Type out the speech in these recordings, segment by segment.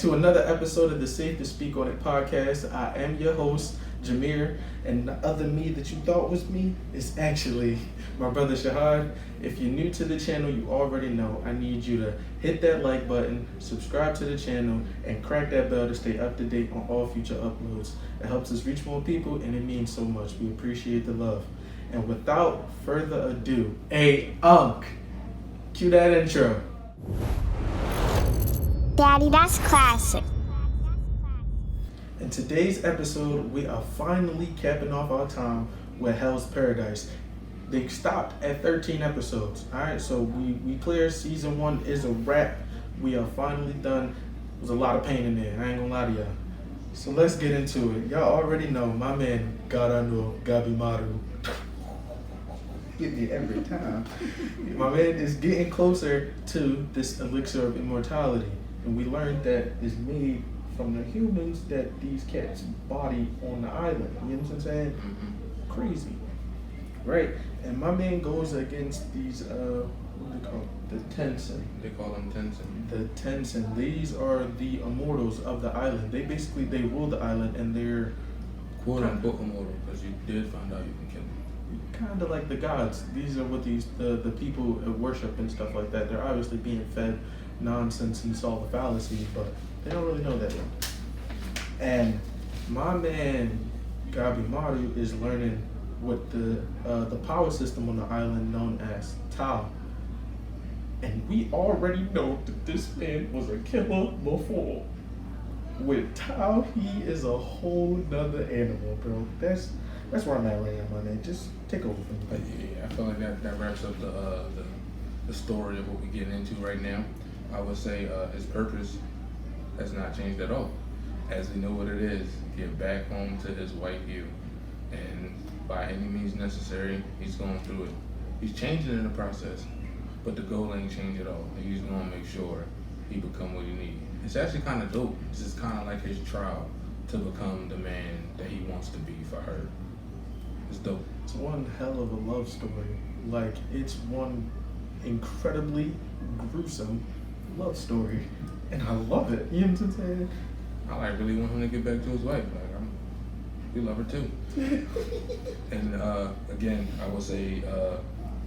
to another episode of the Safe to Speak On It podcast. I am your host, Jameer, and the other me that you thought was me is actually my brother Shahad. If you're new to the channel, you already know I need you to hit that like button, subscribe to the channel, and crack that bell to stay up to date on all future uploads. It helps us reach more people, and it means so much. We appreciate the love. And without further ado, cue that intro. Daddy, that's classic. In today's episode, we are finally capping off our time with Hell's Paradise. They stopped at 13 episodes. Alright, so we clear. Season 1 is a wrap. We are finally done. There's a lot of pain in there, I ain't gonna lie to y'all. So let's get into it. Y'all already know my man Gabimaru. Get me every time. My man is getting closer to this elixir of immortality. And we learned that it's made from the humans that these cats body on the island. You know what I'm saying? Crazy. Right? And my man goes against these, what do they call them? The Tensen. They call them Tensen. The Tensen. These are the immortals of the island. They rule the island, and they're quote unquote immortal, because you did find out you can kill them. Kind of like the gods. These are what the people worship and stuff like that. They're obviously being fed nonsense and solve the fallacy, but they don't really know that yet. And my man Gabimaru is learning what the power system on the island known as Tao. And we already know that this man was a killer before. With Tao, he is a whole nother animal, bro. That's where I'm at right now, my man. Just take over for me. Yeah, I feel like that wraps up the story of what we're getting into right now. I would say his purpose has not changed at all. As we know what it is, get back home to his white view. And by any means necessary, he's going through it. He's changing in the process, but the goal ain't changed at all. He's going to make sure he become what he needs. It's actually kind of dope. This is kind of like his trial to become the man that he wants to be for her. It's dope. It's one hell of a love story. Like, it's one incredibly gruesome love story, and I love it. You know what I'm saying? I really want him to get back to his wife. We love her too. And again, I would say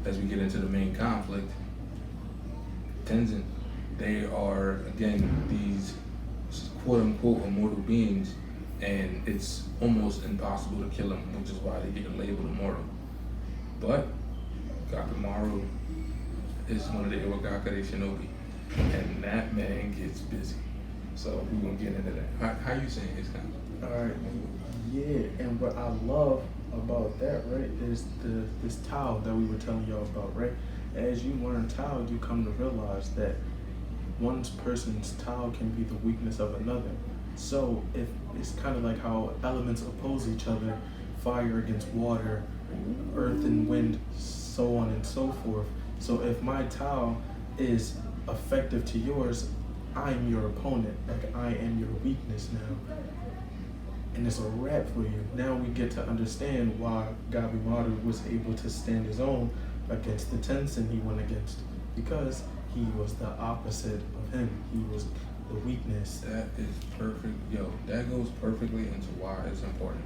as we get into the main conflict, Tenzin, they are again these quote unquote immortal beings, and it's almost impossible to kill them, which is why they get labeled immortal. But Gabimaru is one of the Iwagakure shinobi. And that man gets busy. So we're gonna get into that. How you saying his conflict? Alright, yeah, and what I love about that, right, is this Tao that we were telling y'all about, right? As you learn Tao, you come to realize that one person's Tao can be the weakness of another. So if it's kind of like how elements oppose each other, fire against water, earth and wind, so on and so forth. So if my Tao is effective to yours, I'm your opponent. Like, I am your weakness now. And it's a wrap for you. Now we get to understand why Gabimaru was able to stand his own against the Tensen he went against. Because he was the opposite of him. He was the weakness. That is perfect. Yo, that goes perfectly into why it's important.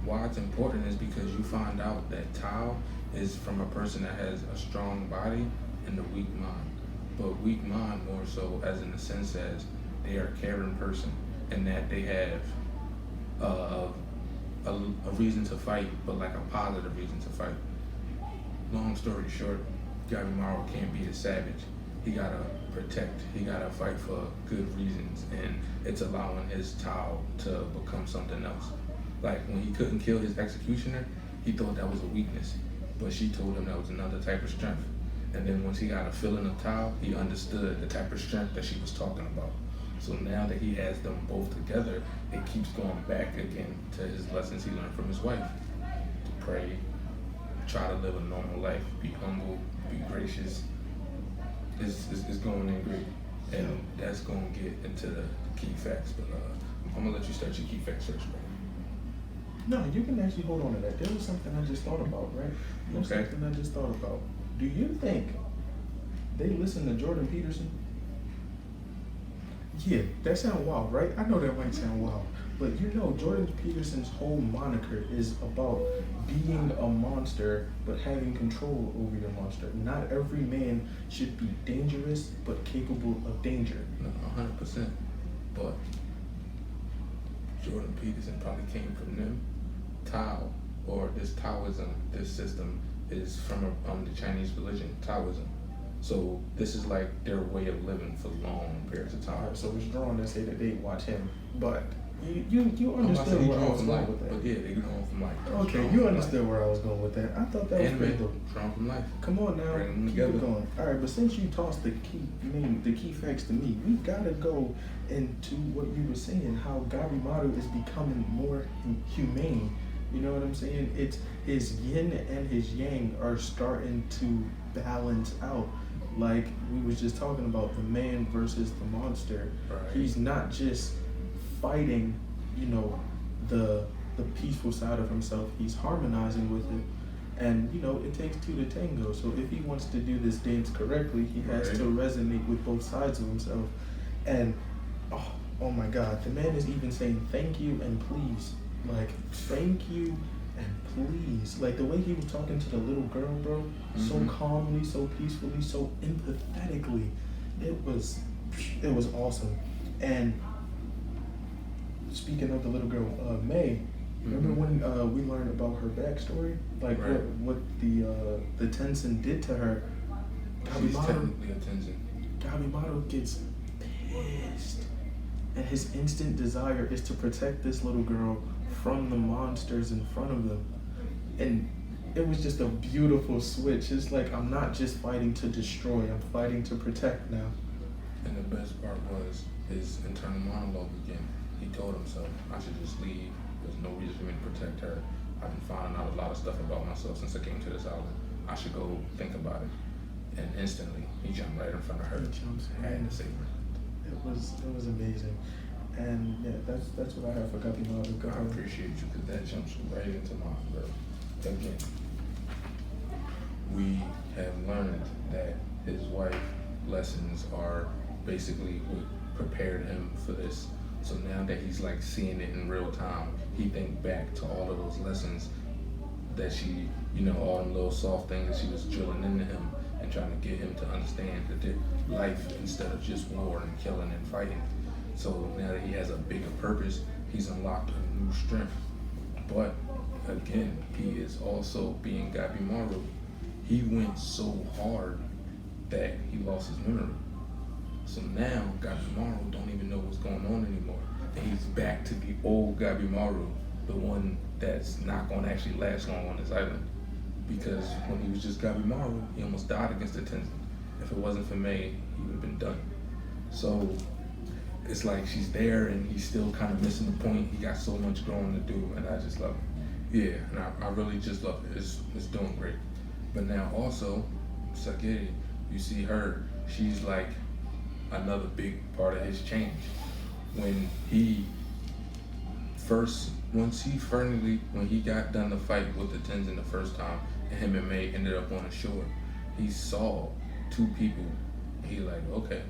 Why it's important is because you find out that Tao is from a person that has a strong body and a weak mind. But weak mind more so as in the sense as they are a caring person, and that they have a reason to fight, but like a positive reason to fight. Long story short, Gabimaru can't be a savage. He gotta protect, he gotta fight for good reasons, and it's allowing his Tao to become something else. Like when he couldn't kill his executioner, he thought that was a weakness, but she told him that was another type of strength. And then once he got a feeling of Tao, he understood the type of strength that she was talking about. So now that he has them both together, it keeps going back again to his lessons he learned from his wife. To pray, try to live a normal life, be humble, be gracious. It's going in great. And that's going to get into the key facts. But I'm going to let you start your key facts first, bro. No, you can actually hold on to that. There was something I just thought about, right? Something I just thought about. Do you think they listen to Jordan Peterson? Yeah, that sounds wild, right? I know that might sound wild, but you know, Jordan Peterson's whole moniker is about being a monster, but having control over your monster. Not every man should be dangerous, but capable of danger. No, 100%. But Jordan Peterson probably came from them. Tao, or this Taoism, this system is from the Chinese religion, Taoism. So this is like their way of living for long periods of time. Alright, so it's drawn to say that they watch him, but you I'm not saying understood he where I drawn was from going life, with that. but yeah, they drawn from life. Okay, Drawn you from understood life. where I was going with that. I thought that was pretty Anime, dope. drawn from life. Come on now, Bring them keep together. it going. All right, but since you tossed the key facts to me, we gotta go into what you were saying. How Gabimaru is becoming more humane. You know what I'm saying? It's his yin and his yang are starting to balance out. Like we was just talking about the man versus the monster. Right. He's not just fighting, you know, the peaceful side of himself. He's harmonizing with it. And you know, it takes two to tango. So if he wants to do this dance correctly, he has Right. to resonate with both sides of himself. And oh my God, the man is even saying thank you and please. Like thank you and please. Like the way he was talking to the little girl, bro, so Mhm. calmly, so peacefully, so empathetically. It was awesome. And speaking of the little girl, May, remember Mhm. when we learned about her backstory? Like Right. what the Tenzin did to her. She's Gabimaru, technically a Tenzin. Gabimaru gets pissed. And his instant desire is to protect this little girl from the monsters in front of them. And it was just a beautiful switch. It's like, I'm not just fighting to destroy, I'm fighting to protect now. And the best part was his internal monologue again. He told himself, I should just leave. There's no reason for me to protect her. I've been finding out a lot of stuff about myself since I came to this island. I should go think about it. And instantly, he jumped right in front of her. He jumps and right. had to save her. It was amazing. And yeah, that's what I have for Gabimaru. Go I ahead. appreciate you because that jumps right into mine, bro. Again, we have learned that his wife lessons are basically what prepared him for this. So now that he's like seeing it in real time, he think back to all of those lessons that she, you know, all them little soft things that she was drilling into him and trying to get him to understand that there's life instead of just war and killing and fighting. So now that he has a bigger purpose, he's unlocked a new strength. But again, he is also being Gabimaru. He went so hard that he lost his memory. So now Gabimaru don't even know what's going on anymore. And he's back to the old Gabimaru, the one that's not going to actually last long on this island. Because when he was just Gabimaru, he almost died against the Tenzin. If it wasn't for May, he would have been done. So it's like she's there and he's still kind of missing the point. He got so much growing to do, and I just love it. Yeah, and I really just love it. It's doing great. But now also, Sakiri, you see her, she's like another big part of his change. When he got done the fight with the Tenzin the first time, and him and May ended up on the shore, he saw two people. He like, okay,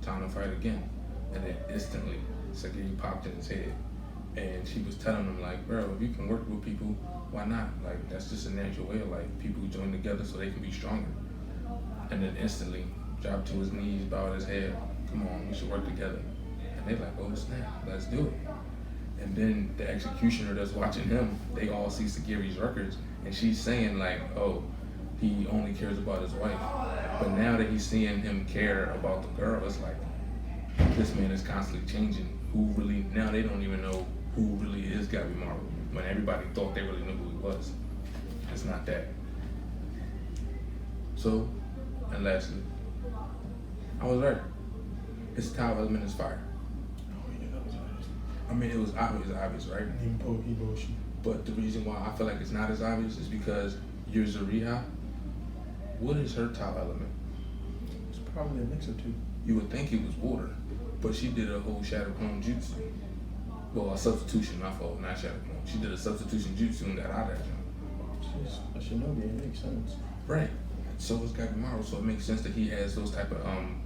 time to fight again. And then instantly, Sakiri popped in his head. And she was telling him like, bro, if you can work with people, why not? Like, that's just a natural way of life. People join together so they can be stronger. And then instantly, dropped to his knees, bowed his head, come on, we should work together. And they like, oh snap, let's do it. And then the executioner that's watching him, they all see Sakiri's records, and she's saying like, oh, he only cares about his wife. But now that he's seeing him care about the girl, it's like, this man is constantly changing. Now they don't even know who really is Gabimaru, when everybody thought they really knew who he was. It's not that. So, and lastly, I was right. His Tao element is fire. Oh yeah, that was nice. I mean, it was obvious, right? Hiboshi. But the reason why I feel like it's not as obvious is because Yuzuriha, what is her Tao element? It's probably a mix of two. You would think it was water, but she did a whole Shadow Clone Jutsu. Well, a substitution, my fault, not Shadow Clone. She did a substitution Jutsu and got out of that jump. She's a shinobi, it makes sense. Right. so is Gabimaru, so it makes sense that he has those type of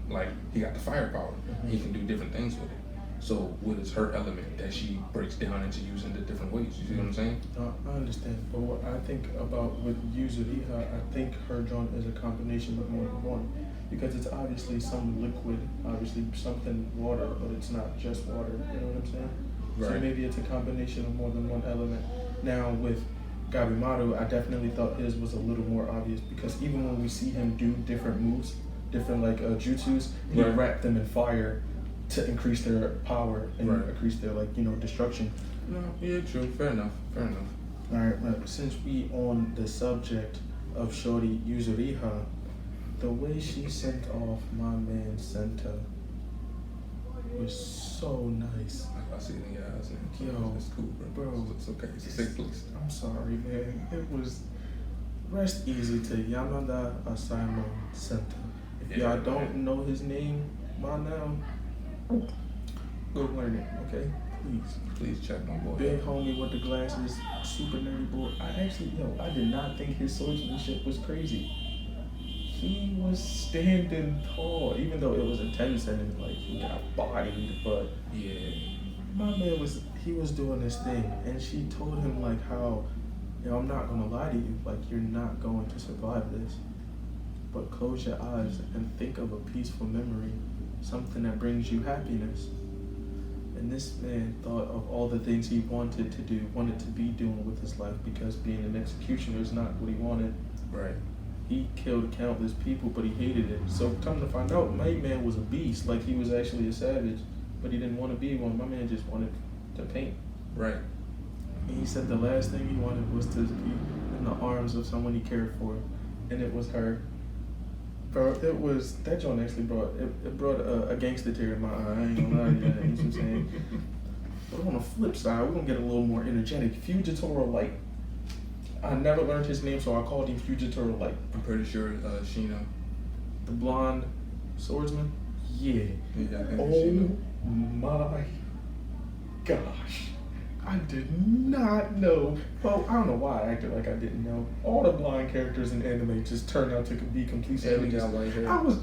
like he got the firepower. Mm-hmm. He can do different things with it. So what is her element that she breaks down into using the different ways? You see what I'm saying? I understand, but what I think about with Yuzuriha, I think her joint is a combination of more than one, because it's obviously some liquid, obviously something water, but it's not just water. You know what I'm saying? Right. So maybe it's a combination of more than one element. Now with Gabimaru, I definitely thought his was a little more obvious, because even when we see him do different moves, different like jutsus, he Right. wrap them in fire to increase their power and Right. increase their destruction. No, yeah, true. Fair enough. All right, but since we on the subject of Shorty Yuzuriha, the way she sent off my man Senta was so nice. I see it in your eyes. And Yo, it's cool, bro. It's okay. It's a safe place. I'm sorry, man. It was rest easy to Yamada Asano Senta. If Yeah, y'all don't man. know his name by now, go learn it, okay? Please. Please check my boy. Big homie with the glasses, super nerdy boy. I did not think his swordsmanship was crazy. He was standing tall, even though it was intense and like he got bodied, but Yeah. my man he was doing his thing, and she told him like how, I'm not gonna lie to you, like you're not going to survive this, but close your eyes and think of a peaceful memory, something that brings you happiness. And this man thought of all the things he wanted to do, wanted to be doing with his life, because being an executioner is not what he wanted. Right. He killed countless people, but he hated it. So come to find out, my man was a beast. Like he was actually a savage, but he didn't want to be one. My man just wanted to paint. Right. And he said the last thing he wanted was to be in the arms of someone he cared for, and it was her. Bro, that joint actually brought a gangster tear in my eye. I ain't gonna lie to you, you know what I'm saying? But on the flip side, we're gonna get a little more energetic. Fujitora Light. I never learned his name, so I called him Fujitora Light. I'm pretty sure Shino. The blonde swordsman? Yeah. Yeah, I think Oh Shino. my gosh. I did not know. Well, I don't know why I acted like I didn't know. All the blonde characters in anime just turned out to be complete And he savages. got white hair. I was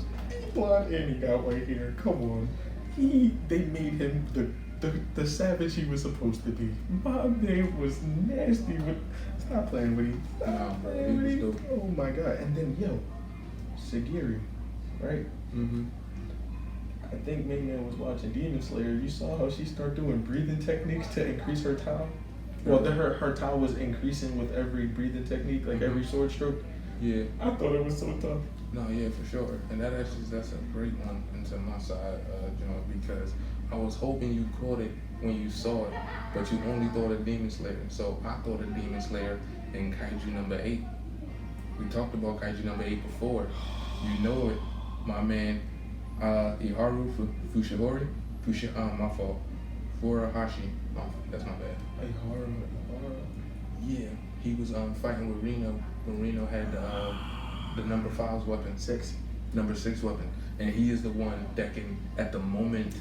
blonde and he got white hair. Come on. They made him the savage he was supposed to be. My man was nasty with. Stop playing with him. Nah, bro, Playing he with was him. dope. Oh my god. And then Sagiri, right? Mm-hmm. I think Ming-Man was watching Demon Slayer. You saw how she started doing breathing techniques to increase her Tao? Well, her Tao was increasing with every breathing technique, like every sword stroke. Yeah. I thought it was so tough. No, yeah, for sure. And that's a great one into my side, John, because I was hoping you caught it when you saw it, but you only thought of Demon Slayer. So I thought of Demon Slayer in Kaiju number 8. We talked about Kaiju number 8 before. You know it, my man. Iharu Fushihori, my fault. Furuhashi, that's my bad. Ihara. Yeah, he was fighting with Reno when Reno had the number 5 weapon, number 6 weapon, and he is the one that can at the moment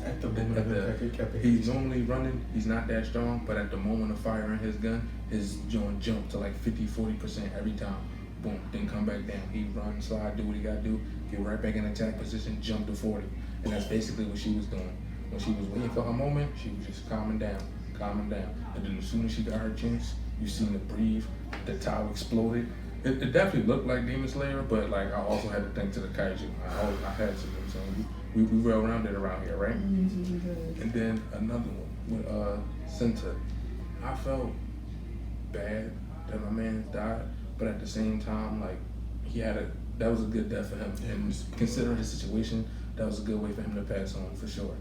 he's normally running, he's not that strong, but at the moment of firing his gun, his joint jump to like 50-40% every time. Boom, then come back down. He run, slide, do what he gotta do, get right back in attack position, jump to 40. And that's basically what she was doing. When she was waiting for her moment, she was just calming down. And then as soon as she got her chance, you seen her breathe, the Tao exploded. It definitely looked like Demon Slayer, but like I also had to think to the Kaiju. I had to, you know what I'm saying? We well rounded around here, right? And then another one with Senta. I felt bad that my man died, but at the same time, like that was a good death for him. And considering his situation, that was a good way for him to pass on for sure.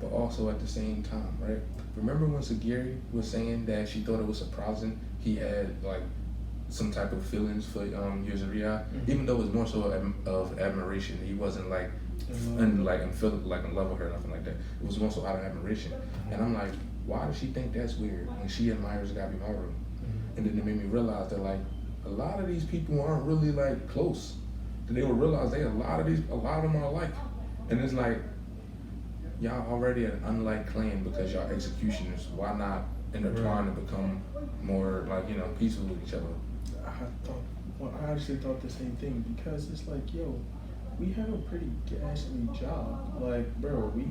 But also at the same time, right? Remember when Sagiri was saying that she thought it was surprising he had like some type of feelings for Yuzuriha, even though it was more so of admiration. He wasn't like in love with her or nothing like that. It was more so out of admiration. And I'm like, why does she think that's weird when she admires Gabimaru? And then it made me realize that like a lot of these people aren't really like close. Then they will realize a lot of them are alike. And it's like, y'all already an unlike clan because y'all executioners. Why not intertwine and become more like, peaceful with each other? I actually thought the same thing because it's like, yo, we have a pretty ghastly job. Like, bro, we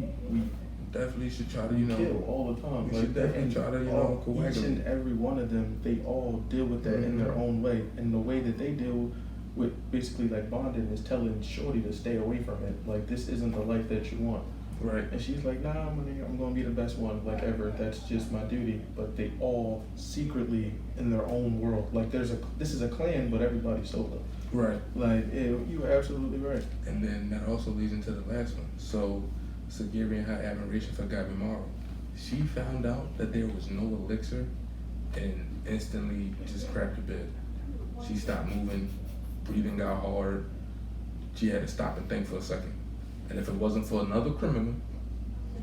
Definitely should try to, kill all the time. we Like, should definitely try to, each coagulate. and every one of them, they all deal with that in their own way. And the way that they deal with basically like bonding is telling Shorty to stay away from it. Like, this isn't the life that you want. Right. And she's like, nah, I'm gonna be the best one, like, ever. That's just my duty. But they all secretly in their own world. Like, this is a clan, but everybody's solo. Right. Like, you were absolutely right. And then that also leads into the last one. So, Sagiri and her admiration for Gabimaru. She found out that there was no elixir and instantly just crapped the bed. She stopped moving, breathing got hard. She had to stop and think for a second. And if it wasn't for another criminal,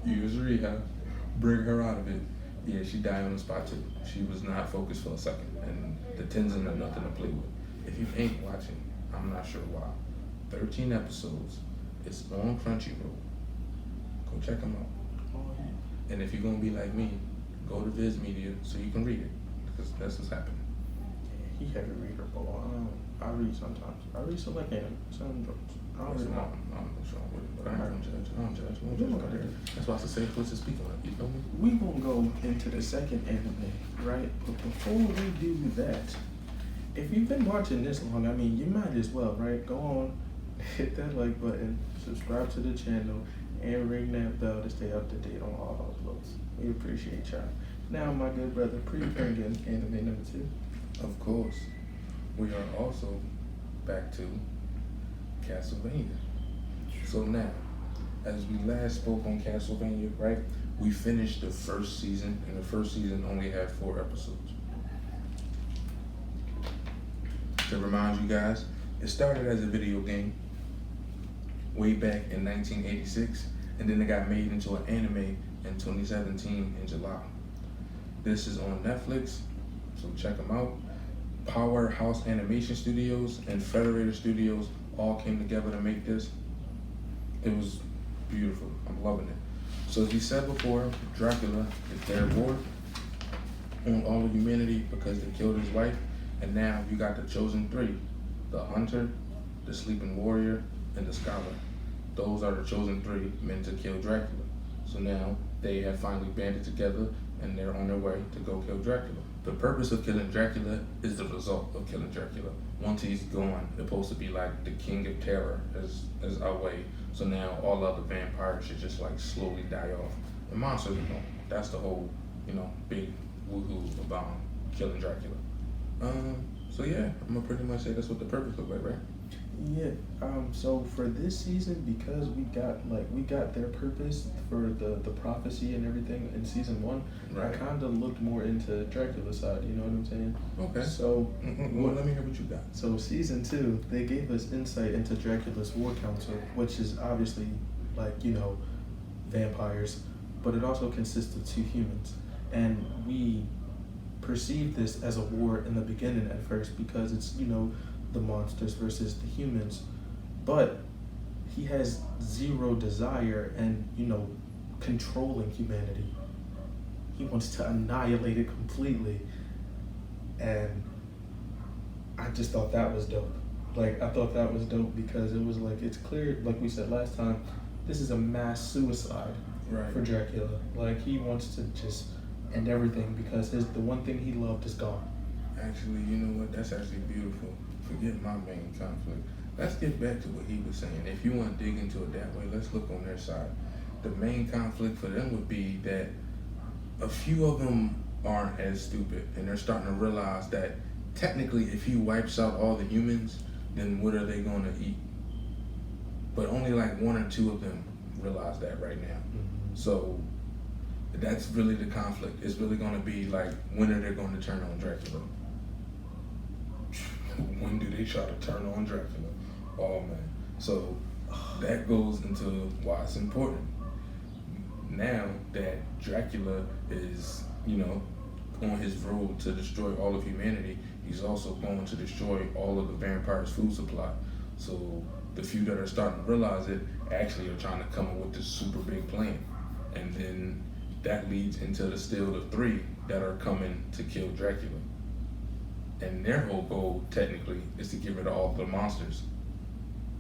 use rehab, bring her out of it, yeah, she died on the spot too. She was not focused for a second. And the Tenzin are nothing to play with. If you ain't watching, I'm not sure why. 13 episodes. It's on Crunchyroll. Go check them out. And if you're gonna be like me, go to Viz Media so you can read it, because that's what's happening. He had a reader, but I read sometimes. I read some like anime, some jokes. I don't read all. I'm not sure with it, but I don't judge. I don't judge. That's why I say what's to speak on it. You feel me? We gonna go into the second anime, right? But before we do that, if you've been watching this long, I mean, you might as well, right? Go on, hit that like button, subscribe to the channel, and ring that bell to stay up to date on all uploads. We appreciate y'all. Now, my good brother, pre-bring in anime number 2. Of course. We are also back to Castlevania. So now, as we last spoke on Castlevania, right? We finished the first season, and the first season only had 4 episodes. To remind you guys, it started as a video game way back in 1986, and then it got made into an anime in 2017 in July. This is on Netflix, so check them out. Powerhouse Animation Studios and Federator Studios all came together to make this. It was beautiful. I'm loving it. So as we said before, Dracula declared war on all of humanity because they killed his wife, and now you got the chosen 3, the hunter, the sleeping warrior, and the scholar. Those are the chosen 3 meant to kill Dracula. So now they have finally banded together and they're on their way to go kill Dracula. The purpose of killing Dracula is the result of killing Dracula. Once he's gone, it's supposed to be like the king of terror is our way. So now all other vampires should just like slowly die off. And monsters, that's the whole, big woohoo about killing Dracula. So yeah, I'm gonna pretty much say that's what the purpose look like, right? Yeah. So for this season, because we got their purpose for the prophecy and everything in season 1, Right. I kind of looked more into Dracula's side. You know what I'm saying? Okay. So Well, let me hear what you got. So season 2, they gave us insight into Dracula's war council, which is obviously vampires, but it also consists of 2 humans, and we perceived this as a war in the beginning at first because it's the monsters versus the humans, but he has 0 desire and controlling humanity. He wants to annihilate it completely, and I just thought that was dope. I thought that was dope because it was it's clear, like we said last time, this is a mass suicide for Dracula. He wants to just end everything because the one thing he loved is gone. Actually, you know what? That's actually beautiful. Forget my main conflict. Let's get back to what he was saying. If you want to dig into it that way, let's look on their side. The main conflict for them would be that a few of them aren't as stupid, and they're starting to realize that technically if he wipes out all the humans, then what are they going to eat? But only 1 or 2 of them realize that right now. Mm-hmm. So that's really the conflict. It's really going to be when are they going to turn on Dracula? When do they try to turn on Dracula? Oh man. So that goes into why it's important. Now that Dracula is, on his road to destroy all of humanity, he's also going to destroy all of the vampires' food supply. So the few that are starting to realize it actually are trying to come up with this super big plan. And then that leads into the 3 that are coming to kill Dracula. And their whole goal, technically, is to get rid of all the monsters.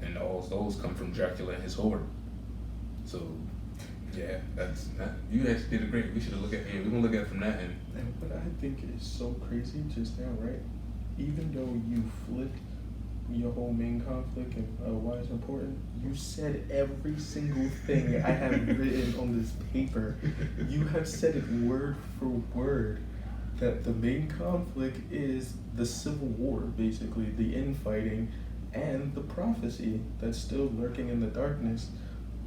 And all those come from Dracula and his horde. So, yeah, you actually did a great. We should have looked at. Yeah, we're gonna look at it from that end. And what I think is so crazy just now, right? Even though you flipped your whole main conflict and why it's important, you said every single thing I have written on this paper. You have said it word for word. That the main conflict is the civil war, basically, the infighting, and the prophecy that's still lurking in the darkness.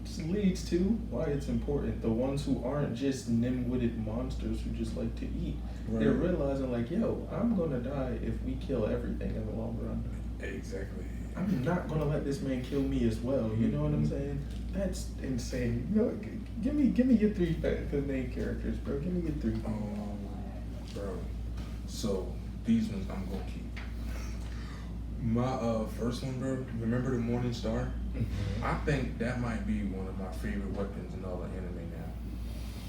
Just leads to why it's important. The ones who aren't just nim-witted monsters who just like to eat. Right. They're realizing like, yo, I'm gonna die if we kill everything in the long run. Exactly. I'm not gonna let this man kill me as well. You know what I'm saying? That's insane. You know, give me your three the main characters, bro. Give me your three. Bro. So these ones I'm gonna keep. My first one, bro. Remember the Morning Star? Mm-hmm. I think that might be one of my favorite weapons in all of anime now.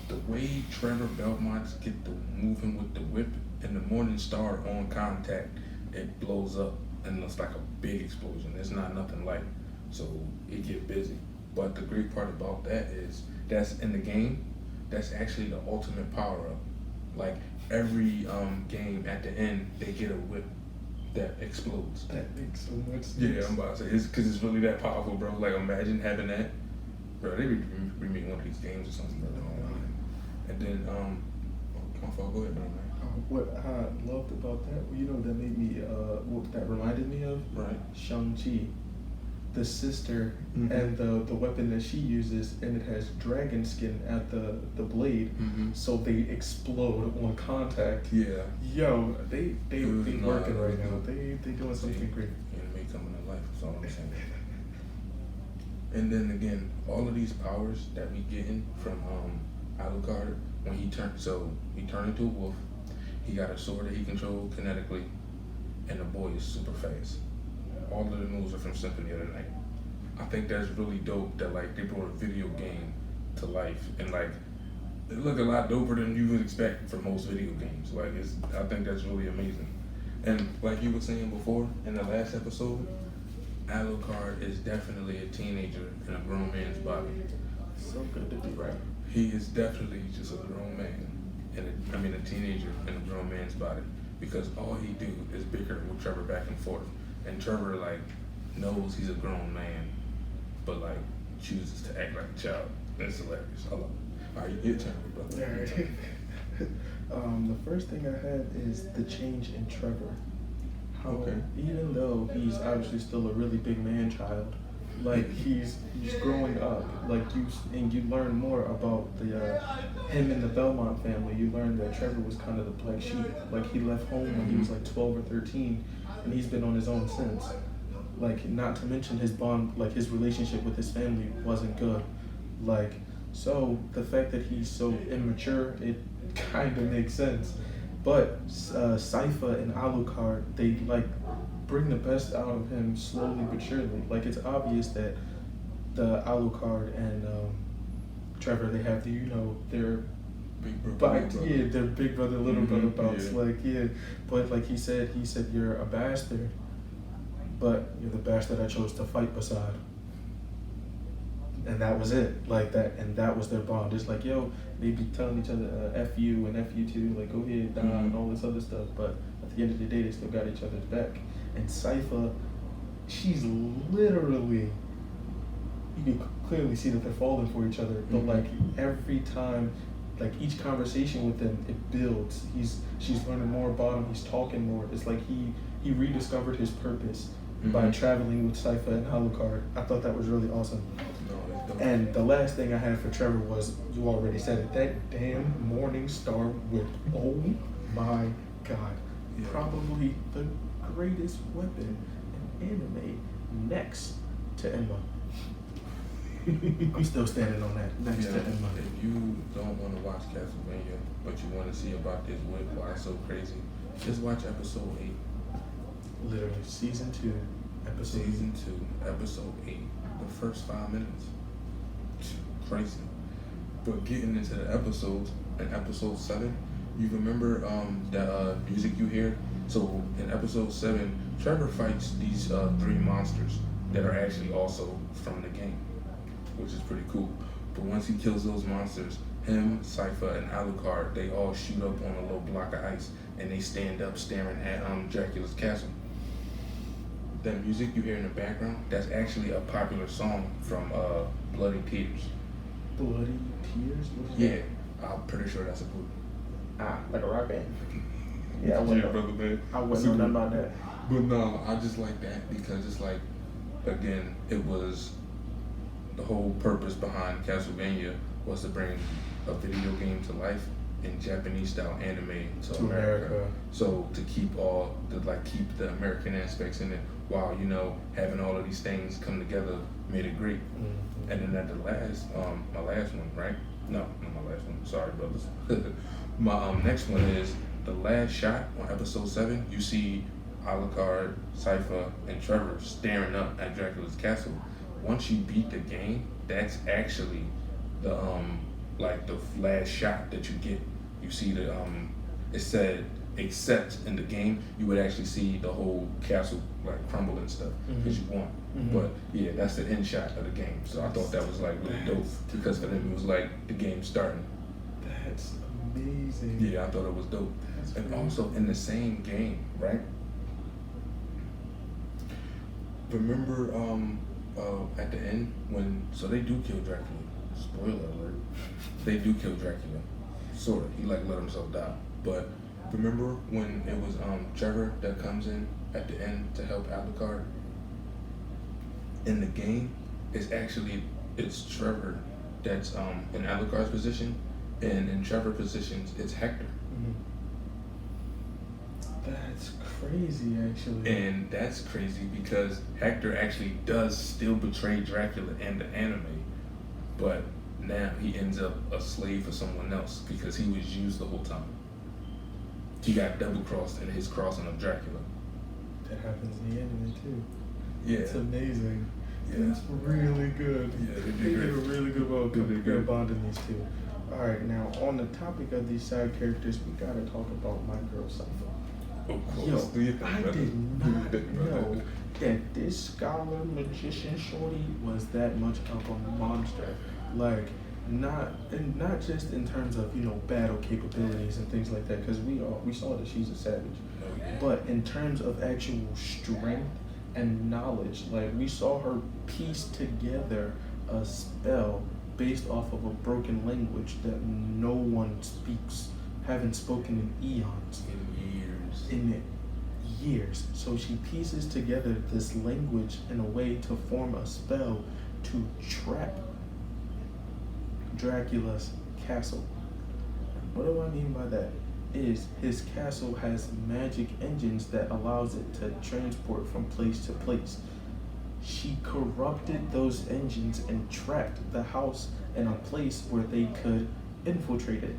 The way Trevor Belmont's get the moving with the whip and the Morning Star on contact, it blows up and it's like a big explosion. It's not nothing light, so it get busy. But the great part about that is that's in the game. That's actually the ultimate power up. Like every game at the end, they get a whip that explodes. That makes so much sense. Yeah, I'm about to say, it's because it's really that powerful, bro. Like, imagine having that. Bro, they remake one of these games or something. And then, my fault, go ahead, bro, man. What I loved about that, you know, that made me, what that reminded me of? Right. Shang-Chi. The sister and the weapon that she uses, and it has dragon skin at the blade, so they explode on contact. Yeah. Yo, they working right now. They doing something great. Anime coming to life. That's all I'm saying. And then again, all of these powers that we getting from Alucard, when he turned into a wolf, he got a sword that he controlled kinetically, and the boy is super fast. All of the moves are from Symphony of the Night. I think that's really dope that like they brought a video game to life and like it looked a lot doper than you would expect from most video games. Like I think that's really amazing. And like you were saying before in the last episode, Alucard is definitely a teenager in a grown man's body. So good to be right. He is definitely just a grown man, a teenager in a grown man's body because all he do is bicker with Trevor back and forth. And Trevor like knows he's a grown man, but like chooses to act like a child. That's hilarious. I love it. All right, your turn, brother. All right. The first thing I had is the change in Trevor. How even though he's obviously still a really big man child, like he's growing up. Like you learn more about him and the Belmont family. You learn that Trevor was kind of the black sheep. Like he left home when he was like 12 or 13. And he's been on his own since. Like, not to mention his bond, like his relationship with his family wasn't good. Like, so the fact that he's so immature, it kind of makes sense. But Sypha and Alucard, they like bring the best out of him slowly but surely. Like, it's obvious that the Alucard and Trevor, they have the, their their big brother, little brother bouts. But like he said you're a bastard, but you're the bastard I chose to fight beside. And that was it, like that, and that was their bond. It's like, yo, they be telling each other F you and F you too, like go ahead, die, and all this other stuff, but at the end of the day, they still got each other's back. And Sypha, she's literally, you can clearly see that they're falling for each other, but like every time, like each conversation with them, it builds. She's learning more about him. He's talking more. It's like he rediscovered his purpose by traveling with Sypha and Alucard. I thought that was really awesome. And the last thing I had for Trevor was, you already said it, that damn Morning Star whip. Oh my God. Yeah. Probably the greatest weapon in anime next to Emma. I'm still standing on that. Next to Emma. If you don't want to watch Castlevania, but you want to see about this whip, why it's so crazy, just watch episode 8. Literally, season 2, episode 8. The first 5 minutes. Crazy. But getting into the episodes, in episode 7, you remember the music you hear? So in episode 7, Trevor fights these 3 monsters that are actually also from the game, which is pretty cool. But once he kills those monsters, him, Cypher, and Alucard, they all shoot up on a little block of ice, and they stand up staring at Dracula's castle. That music you hear in the background, that's actually a popular song from Bloody Tears. Bloody Tears? Yeah, I'm pretty sure that's a group. Like a rock band? Yeah, I wouldn't know nothing about that. But no, I just like that because it's like, again, it was the whole purpose behind Castlevania was to bring a video game to life in Japanese style anime to America. So to keep keep the American aspects in it while, having all of these things come together made it great. Mm-hmm. And then at the last, my last one, right? No, not my last one. Sorry, brothers. My next one is the last shot on episode 7. You see Alucard, Cypher, and Trevor staring up at Dracula's castle. Once you beat the game, that's actually the the last shot that you get. You see it said except in the game you would actually see the whole castle crumble and stuff because you won. Mm-hmm. But yeah, that's the end shot of the game. So I thought that was really dope because for them it was the game starting. That's amazing. Yeah, I thought it was dope. And also in the same game, right? Remember at the end so they do kill Dracula. Spoiler alert. They do kill Dracula. Sort of. He let himself die. But remember when it was Trevor that comes in at the end to help Alucard? In the game, it's Trevor that's in Alucard's position, and in Trevor's positions, it's Hector. Mm-hmm. That's crazy, actually. And that's crazy because Hector actually does still betray Dracula in the anime, but now he ends up a slave for someone else because he was used the whole time. He got double-crossed in his crossing of Dracula. That happens in the anime too. Yeah. It's amazing. Yeah. It's really good. Yeah, they did a really good bond in these two. Alright, now on the topic of these side characters, we gotta talk about my girl Cypher. Yo, I did not know that this scholar magician shorty was that much of a monster. Not just in terms of battle capabilities and things like that, because we saw that she's a savage, but in terms of actual strength and knowledge, we saw her piece together a spell based off of a broken language that no one speaks, haven't spoken in eons. In years. So she pieces together this language in a way to form a spell to trap Dracula's castle. What do I mean by that? Is his castle has magic engines that allows it to transport from place to place. She corrupted those engines and trapped the house in a place where they could infiltrate it.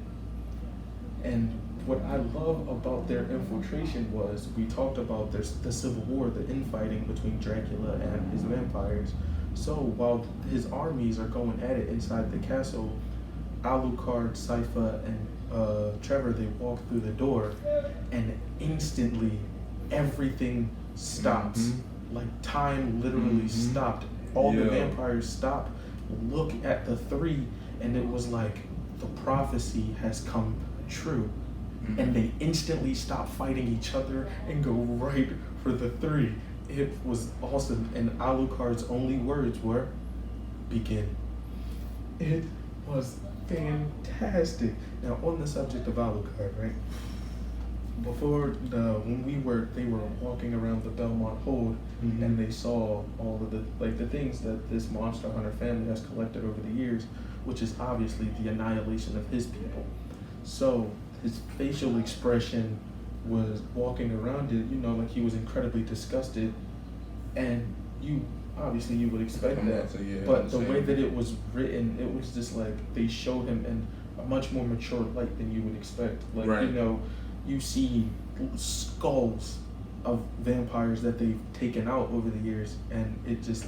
And what I love about their infiltration was, we talked about the Civil War, the infighting between Dracula and his vampires. So while his armies are going at it inside the castle, Alucard, Cypher, and Trevor, they walk through the door, and instantly everything stops. Mm-hmm. Time literally stopped. All the vampires stopped, look at the 3, and it was the prophecy has come true. Mm-hmm. And they instantly stop fighting each other and go right for the 3. It was awesome, and Alucard's only words were, "Begin." It was fantastic. Now, on the subject of Alucard, right? Before they were walking around the Belmont Hold, and they saw all of the things that this monster hunter family has collected over the years, which is obviously the annihilation of his people. So his facial expression was walking around it, he was incredibly disgusted, and you would expect that. But the way that it was written, it was just they showed him in a much more mature light than you would expect. You see skulls of vampires that they've taken out over the years, and it just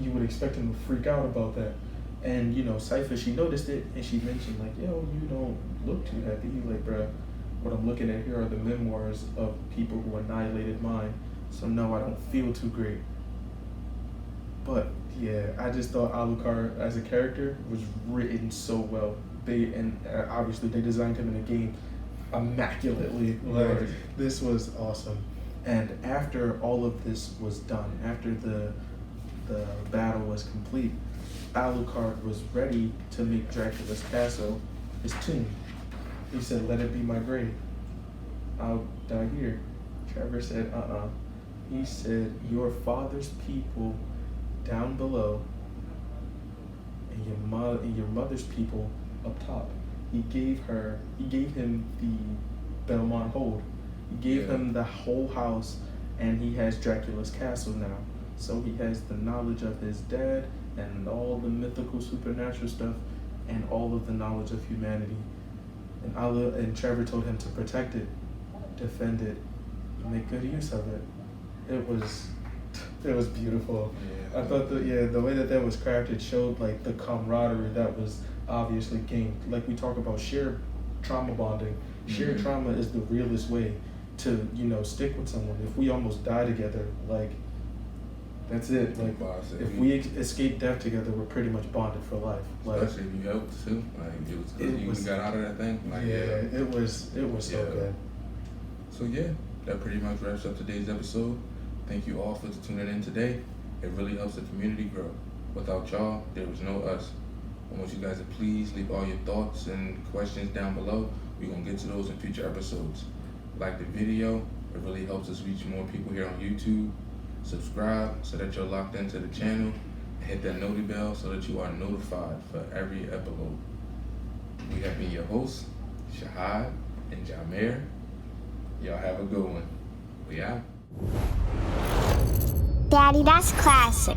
you would expect him to freak out about that. And Cypher, she noticed it, and she mentioned yo, you don't look too happy. Bruh, what I'm looking at here are the memoirs of people who annihilated mine. So no, I don't feel too great. But yeah, I just thought Alucard as a character was written so well. Obviously they designed him in a game immaculately. Like, Right. this was awesome. And after all of this was done, after the battle was complete, Alucard was ready to make Dracula's castle his tomb. He said, "Let it be my grave. I'll die here." Trevor said, He said, "Your father's people down below, and your mother's people up top." He gave him the Belmont Hold. He gave him the whole house, and he has Dracula's castle now. So he has the knowledge of his dad and all the mythical supernatural stuff and all of the knowledge of humanity. And Trevor told him to protect it, defend it, and make good use of it. It was beautiful. Yeah. I thought the way that was crafted showed like the camaraderie that was obviously gained. Like we talk about shared trauma bonding. Shared trauma is the realest way to, stick with someone. If we almost die together, like, that's it. Like, if we escape death together, we're pretty much bonded for life. Like, especially if you helped too. Like, it was got out of that thing. Like, it was so good. So yeah, that pretty much wraps up today's episode. Thank you all for tuning in today. It really helps the community grow. Without y'all, there was no us. I want you guys to please leave all your thoughts and questions down below. We're going to get to those in future episodes. Like the video, it really helps us reach more people here on YouTube. Subscribe so that you're locked into the channel. And hit that noti bell so that you are notified for every episode. We have been your hosts, Shahad and Jameer. Y'all have a good one. We out. Daddy, that's classic.